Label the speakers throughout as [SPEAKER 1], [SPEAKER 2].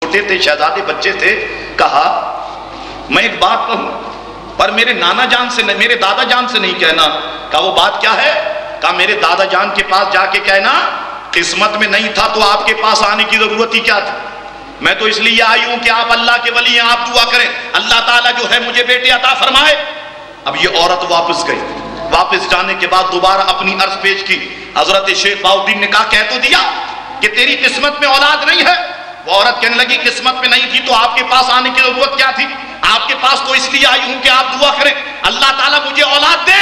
[SPEAKER 1] چھوٹے تھے، شہزادے بچے تھے، کہا میں ایک بات کہوں پر میرے نانا جان سے میرے دادا جان سے نہیں کہنا۔ کہا وہ بات کیا ہے؟ کہا میرے دادا جان کے پاس جا کے کہنا قسمت میں نہیں تھا تو آپ کے پاس آنے کی ضرورت ہی کیا تھی، میں تو اس لیے آئی ہوں کہ آپ اللہ کے ولی ہیں، آپ دعا کریں اللہ تعالیٰ جو ہے مجھے بیٹے عطا فرمائے۔ اب یہ عورت واپس گئی، واپس جانے کے بعد دوبارہ اپنی عرض پیش کی۔ حضرت شیخ بہاؤالدین نے کہا کہہ تو دیا کہ تیری قسمت میں اولاد نہیں ہے۔ وہ عورت کہنے لگی قسمت میں نہیں تھی تو آپ کے پاس آنے کی ضرورت کیا تھی؟ آپ کے پاس تو اس لیے آئی ہوں کہ آپ دعا کریں اللہ تعالیٰ مجھے اولاد دے۔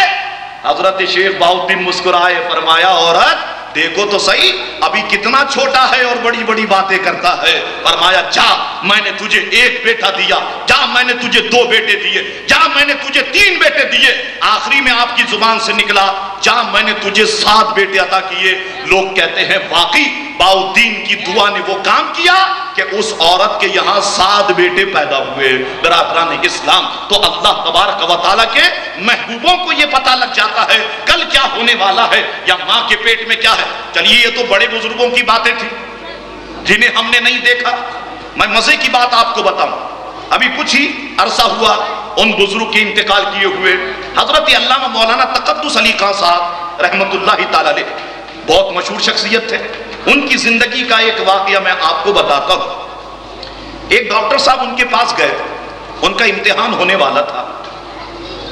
[SPEAKER 1] حضرت شیخ بہاؤالدین مسکرائے، فرمایا عورت دیکھو تو صحیح ابھی کتنا چھوٹا ہے اور بڑی بڑی باتیں کرتا ہے۔ فرمایا جا میں نے تجھے ایک بیٹا دیا، جا میں نے تجھے 2 بیٹے دیے، جا میں نے تجھے 3 بیٹے دیے، آخری میں آپ کی زبان سے نکلا جا میں نے تجھے 7 بیٹے عطا کیے۔ لوگ کہتے ہیں واقعی بہاؤالدین کی دعا نے وہ کام کیا کہ اس عورت کے یہاں 7 بیٹے پیدا ہوئے۔ برادران اسلام، تو اللہ تبارک و تعالیٰ کے محبوبوں کو یہ پتہ لگ جاتا ہے کل کیا ہونے والا ہے یا ماں کے پیٹ میں کیا ہے۔ چلیے یہ تو بڑے بزرگوں کی باتیں تھیں جنہیں ہم نے نہیں دیکھا۔ میں مزے کی بات آپ کو بتاؤں، ابھی کچھ ہی عرصہ ہوا ان بزرگ کے انتقال کیے ہوئے حضرت علامہ مولانا تقدس علی خان صاحب رحمت اللہ تعالی علیہ، بہت مشہور شخصیت تھے۔ ان کی زندگی کا ایک واقعہ میں آپ کو بتاتا ہوں۔ ایک ڈاکٹر صاحب ان کے پاس گئے، ان کا امتحان ہونے والا تھا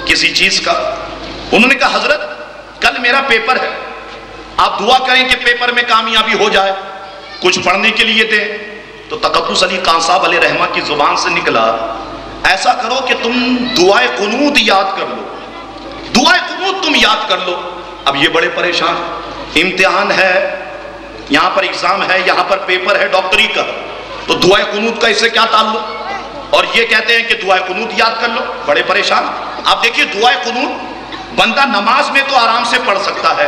[SPEAKER 1] کسی چیز کا۔ انہوں نے کہا حضرت کل میرا پیپر ہے، آپ دعا کریں کہ پیپر میں کامیابی ہو جائے، کچھ پڑھنے کے لیے دیں۔ تو تقدس علی خان صاحب علیہ رحمہ کی زبان سے نکلا ایسا کرو کہ تم دعائے قنوت یاد کر لو، دعائے قنوت تم یاد کر لو۔ اب یہ بڑے پریشان، امتحان ہے، یہاں پر ایگزام ہے، یہاں پر پیپر ہے ڈاکٹری کا، تو دعائے قنوت کا اس سے کیا تعلق؟ اور یہ کہتے ہیں کہ دعائے قنوت یاد کر لو، بڑے پریشان۔ آپ دیکھیے دعائے قنوت بندہ نماز میں تو آرام سے پڑھ سکتا ہے،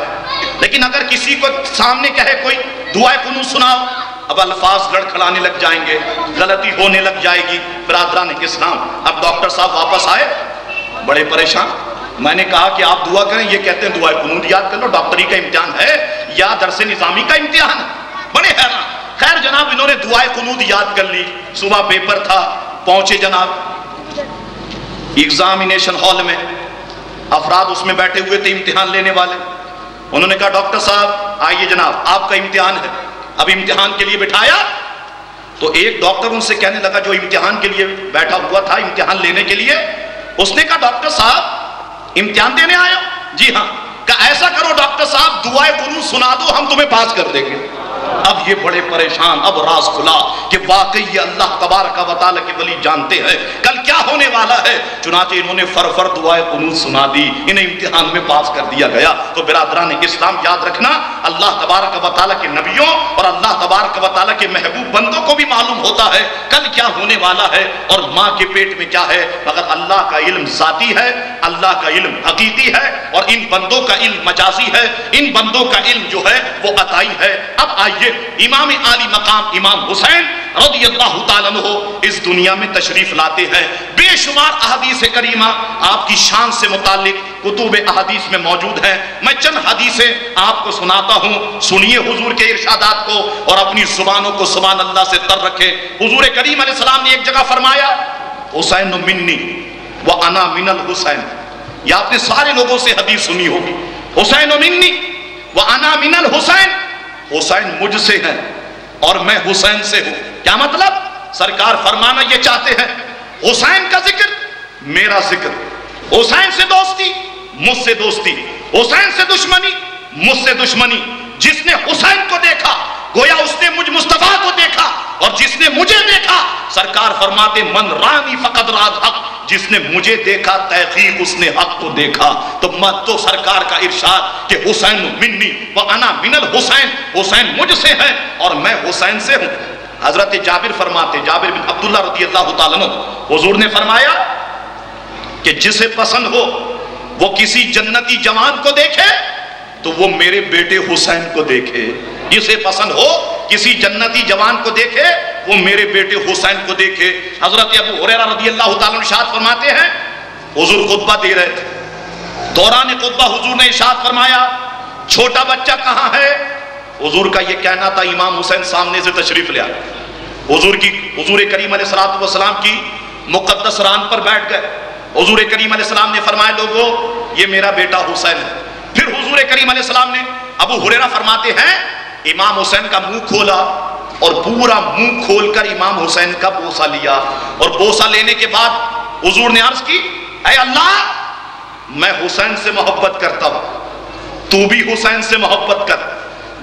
[SPEAKER 1] لیکن اگر کسی کو سامنے کہے کوئی دعائے قنوت سناؤ، اب الفاظ لڑکھڑانے لگ جائیں گے، غلطی ہونے لگ جائے گی۔ برادران اسلام، اب ڈاکٹر صاحب واپس آئے بڑے پریشان۔ میں نے کہا کہ آپ دعا کریں، یہ کہتے ہیں دعائے قنوت یاد کر لو، ڈاکٹری کا امتحان ہے یا درس نظامی کا امتحان ہے، بڑے حیران۔ خیر جناب انہوں نے دعائے قنوت یاد کر لی، صبح پیپر تھا، پہنچے جناب ایگزامینیشن ہال میں، افراد اس میں بیٹھے ہوئے تھے امتحان لینے والے۔ انہوں نے کہا ڈاکٹر صاحب آئیے جناب آپ کا امتحان ہے۔ اب امتحان کے لیے بٹھایا تو ایک ڈاکٹر ان سے کہنے لگا جو امتحان کے لیے بیٹھا ہوا تھا امتحان لینے کے لیے، اس نے کہا ڈاکٹر صاحب امتحان دینے آئے ہو؟ جی ہاں۔ کہا ایسا کرو ڈاکٹر صاحب دعائے قنوت سنا دو، ہم تمہیں پاس کر دیں گے۔ اب یہ بڑے پریشان، اب راز کھلا کہ واقعی یہ اللہ تبارک و تعالیٰ کے ولی جانتے ہیں کل کیا ہونے والا ہے۔ چنانچہ انہوں نے فر دعائے قنوت سنا دی، انہیں امتحان میں پاس کر دیا گیا۔ تو برادران اسلام یاد رکھنا اللہ تبارک و تعالیٰ کے نبیوں اور اللہ تبارک و تعالیٰ کے محبوب بندوں کو بھی معلوم ہوتا ہے کل کیا ہونے والا ہے اور ماں کے پیٹ میں کیا ہے، مگر اللہ کا علم ذاتی ہے، اللہ کا علم حقیقی ہے اور ان بندوں کا علم مجازی ہے، ان بندوں کا علم جو ہے وہ عطائی ہے۔ اب آئیے امام عالی مقام امام حسین رضی اللہ تعالیٰ عنہ اس دنیا میں تشریف لاتے ہیں۔ بے شمار احادیث کریمہ آپ کی شان سے متعلق کتب احادیث میں موجود ہیں۔ میں چند حدیثیں آپ کو سناتا ہوں، سنیے حضور کے ارشادات کو اور اپنی زبانوں کو سبحان اللہ سے تر رکھیں۔ حضور کریم علیہ السلام نے ایک جگہ فرمایا حسین منی وانا من الحسین، یہ آپ نے سارے لوگوں سے حدیث سنی ہوگی، حسین منی وانا من الحسین، حسین مجھ سے ہیں اور میں حسین سے ہوں۔ کیا مطلب؟ سرکار فرمانا یہ چاہتے ہیں حسین کا ذکر میرا ذکر، حسین سے دوستی مجھ سے دوستی، حسین سے دشمنی مجھ سے دشمنی۔ جس نے حسین کو دیکھا گویا اس نے مجھ مصطفیٰ کو دیکھا، اور جس نے مجھے دیکھا سرکار فرماتے من رانی فقد راز حق، جس نے مجھے دیکھا تحقیق اس نے حق کو دیکھا۔ تو سرکار کا ارشاد کہ حسین منی وانا من الحسین، حسین مجھ سے ہے اور میں حسین سے ہوں۔ حضرت جابر فرماتے، جابر بن عبداللہ رضی اللہ تعالیٰ عنہ، حضور نے فرمایا کہ جسے پسند ہو وہ کسی جنتی جوان کو دیکھے تو وہ میرے بیٹے حسین کو دیکھے، جسے پسند ہو کسی جنتی جوان کو دیکھے وہ میرے بیٹے حسین کو دیکھے۔ حضرت ابو ہریرہ رضی اللہ تعالیٰ عنہ ارشاد فرماتے ہیں حضور خطبہ دے رہے تھے، دوران خطبہ حضور نے ارشاد فرمایا چھوٹا بچہ کہاں ہے؟ حضور کا یہ کہنا تھا امام حسین سامنے سے تشریف لے آئے، حضور کریم علیہ السلام کی مقدس ران پر بیٹھ گئے. حضور کریم علیہ السلام نے فرمایا لوگو یہ میرا بیٹا حسین ہے. پھر حضور کریم علیہ السلام نے، ابو ہریرہ فرماتے ہیں، امام حسین کا منہ کھولا اور پورا منہ کھول کر امام حسین کا بوسہ لیا. اور بوسہ لینے کے بعد حضور نے عرض کی اے اللہ میں حسین سے محبت کرتا ہوں، تو بھی حسین سے محبت کر.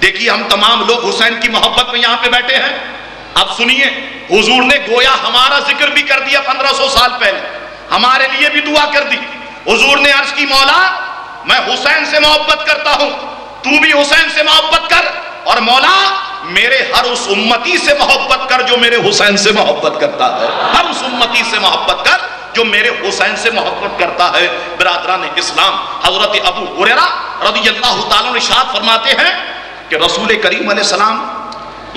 [SPEAKER 1] دیکھیے ہم تمام لوگ حسین کی محبت میں یہاں پہ بیٹھے ہیں. اب سنیے، حضور نے گویا ہمارا ذکر بھی کر دیا 1500 سال پہلے، ہمارے لیے بھی دعا کر دی. حضور نے عرض کی مولا میں حسین سے محبت کرتا ہوں، تو بھی حسین سے محبت کر، اور مولا میرے ہر اس امتی سے محبت کر جو میرے حسین سے محبت کرتا ہے. ہر اس امتی سے محبت کر جو میرے حسین سے محبت کرتا ہے. برادران اسلام، حضرت ابو ہریرہ رضی اللہ تعالیٰ عنہ ارشاد فرماتے ہیں کہ رسول کریم علیہ السلام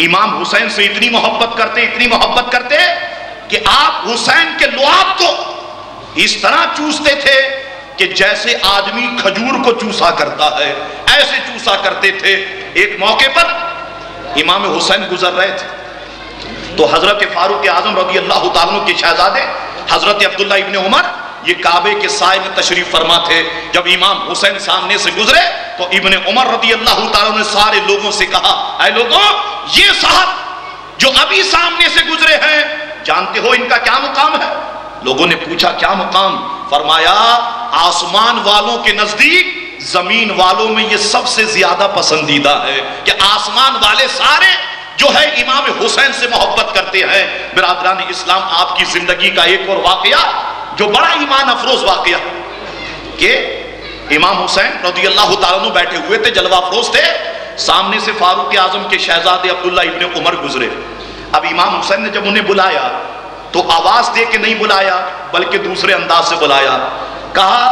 [SPEAKER 1] امام حسین سے اتنی محبت کرتے کہ آپ حسین کے لعاب کو اس طرح چوستے تھے کہ جیسے آدمی کھجور کو چوسا کرتا ہے، ایسے چوسا کرتے تھے. ایک موقع پر امام حسین گزر رہے تھے تو حضرت فاروق اعظم رضی اللہ تعالیٰ عنہ کے شہزادے حضرت عبداللہ ابن عمر یہ کعبے کے سائے میں تشریف فرما تھے. جب امام حسین سامنے سے گزرے تو ابن عمر رضی اللہ تعالیٰ نے سارے لوگوں سے کہا اے لوگوں یہ صاحب جو ابھی سامنے سے گزرے ہیں جانتے ہو ان کا کیا مقام ہے؟ لوگوں نے پوچھا کیا مقام؟ فرمایا آسمان والوں کے نزدیک زمین والوں میں یہ سب سے زیادہ پسندیدہ ہے کہ آسمان والے سارے جو ہے امام حسین سے محبت کرتے ہیں. برادران اسلام، آپ کی زندگی کا ایک اور واقعہ جو بڑا ایمان افروز واقعہ کہ امام حسین رضی اللہ تعالیٰ عنہ بیٹھے ہوئے تھے، جلوہ افروز تھے. سامنے سے فاروق اعظم کے شہزادے عبداللہ ابن عمر گزرے. اب امام حسین نے جب انہیں بلایا تو آواز دے کے نہیں بلایا بلکہ دوسرے انداز سے بلایا. کہا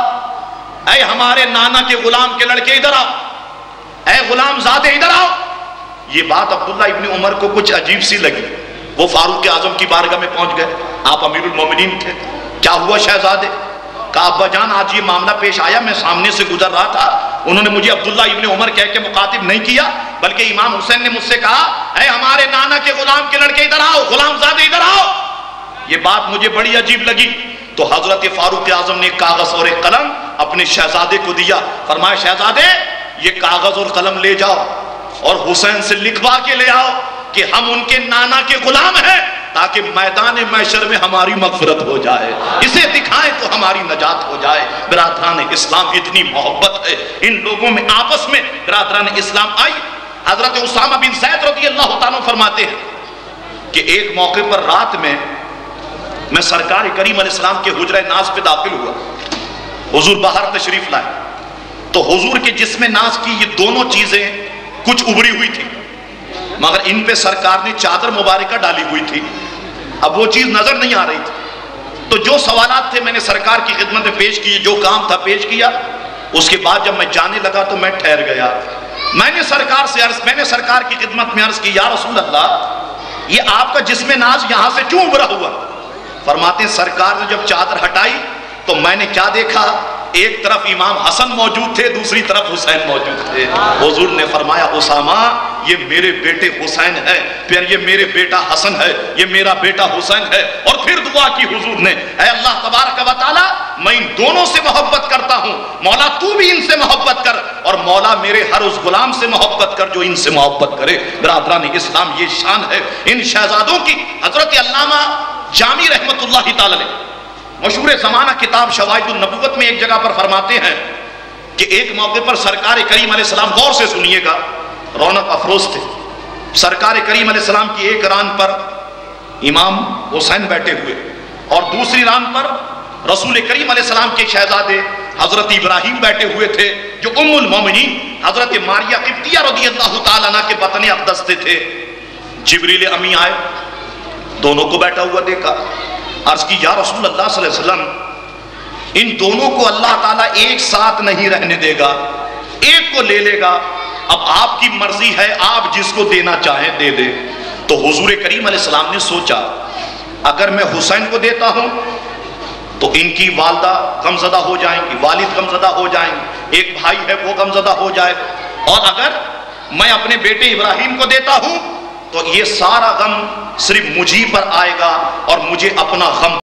[SPEAKER 1] اے ہمارے نانا کے غلام کے لڑکے ادھر آؤ، اے غلام زادے ادھر آؤ. یہ بات عبداللہ ابن عمر کو کچھ عجیب سی لگی. وہ فاروق اعظم کی بارگاہ میں پہنچ گئے. آپ امیر المومنین تھے. کیا ہوا شہزادے؟ کہا ابا جان آج یہ معاملہ پیش آیا، میں سامنے سے گزر رہا تھا، انہوں نے مجھے عبداللہ ابن عمر کہہ کے مخاطب نہیں کیا بلکہ امام حسین نے مجھ سے کہا اے ہمارے نانا کے غلام کے لڑکے ادھر آؤ، غلام زادے ادھر آؤ. یہ بات مجھے بڑی عجیب لگی. تو حضرت فاروق اعظم نے کاغذ اور ایک قلم اپنے شہزادے کو دیا. فرمایا شہزادے یہ کاغذ اور قلم لے جاؤ اور حسین سے لکھوا کے لے آؤ کہ ہم ان کے نانا کے غلام ہیں تاکہ میدان محشر میں ہماری مغفرت ہو جائے، اسے دکھائیں تو ہماری نجات ہو جائے. برادران اسلام، اتنی محبت ہے ان لوگوں میں آپس میں. برادران اسلام، آئی حضرت اسامہ بن زید رضی اللہ تعالیٰ فرماتے ہیں کہ ایک موقع پر رات میں سرکار کریم علیہ السلام کے حجرہ ناز پہ داخل ہوا. حضور باہر تشریف لائے تو حضور کے جسم ناز کی یہ دونوں چیزیں کچھ ابری ہوئی تھی مگر ان پہ سرکار نے چادر مبارکہ ڈالی ہوئی تھی. اب وہ چیز نظر نہیں آ رہی تھی. تو جو سوالات تھے میں نے سرکار کی خدمت میں پیش کیے، جو کام تھا پیش کیا. اس کے بعد جب میں جانے لگا تو میں ٹھہر گیا. میں نے سرکار کی خدمت میں عرض کی یا رسول اللہ یہ آپ کا جسم ناز یہاں سے کیوں ابھرا ہوا؟ فرماتے ہیں سرکار نے جب چادر ہٹائی تو میں نے کیا دیکھا، ایک طرف امام حسن موجود تھے، دوسری طرف حسین موجود تھے. حضور نے فرمایا اسامہ یہ میرے بیٹے حسین ہے، پھر یہ میرے بیٹا حسن ہے، یہ میرا بیٹا حسین ہے. اور پھر دعا کی حضور نے اے اللہ تبارک و تعالی میں ان دونوں سے محبت کرتا ہوں، مولا تو بھی ان سے محبت کر، اور مولا میرے ہر اس غلام سے محبت کر جو ان سے محبت کرے. برادران اسلام، یہ شان ہے ان شہزادوں کی. حضرت علامہ جامی رحمت اللہ تعالی مشہور زمانہ کتاب شواہد النبوت میں ایک جگہ پر فرماتے ہیں کہ ایک موقع پر سرکار کریم علیہ السلام، غور سے سنیے گا، رونق افروز تھے. سرکار کریم علیہ السلام کی ایک ران پر امام حسین بیٹھے ہوئے اور دوسری ران پر رسول کریم علیہ السلام کے شہزادے حضرت ابراہیم بیٹھے ہوئے تھے جو ام المومنین حضرت ماریہ قبطیہ رضی اللہ تعالیٰ عنہ کے بطن اقدس تھے. جبریل امی آئے، دونوں کو بیٹھا ہوا دیکھا. عرض کی یا رسول اللہ صلی اللہ علیہ وسلم ان دونوں کو اللہ تعالیٰ ایک ساتھ نہیں رہنے دے گا، ایک کو لے لے گا. اب آپ کی مرضی ہے، آپ جس کو دینا چاہیں دے دے. تو حضور کریم علیہ السلام نے سوچا اگر میں حسین کو دیتا ہوں تو ان کی والدہ غمزدہ ہو جائیں گی، والد غمزدہ ہو جائیں گے، ایک بھائی ہے وہ غمزدہ ہو جائے. اور اگر میں اپنے بیٹے ابراہیم کو دیتا ہوں تو یہ سارا غم صرف مجھے پر آئے گا اور مجھے اپنا غم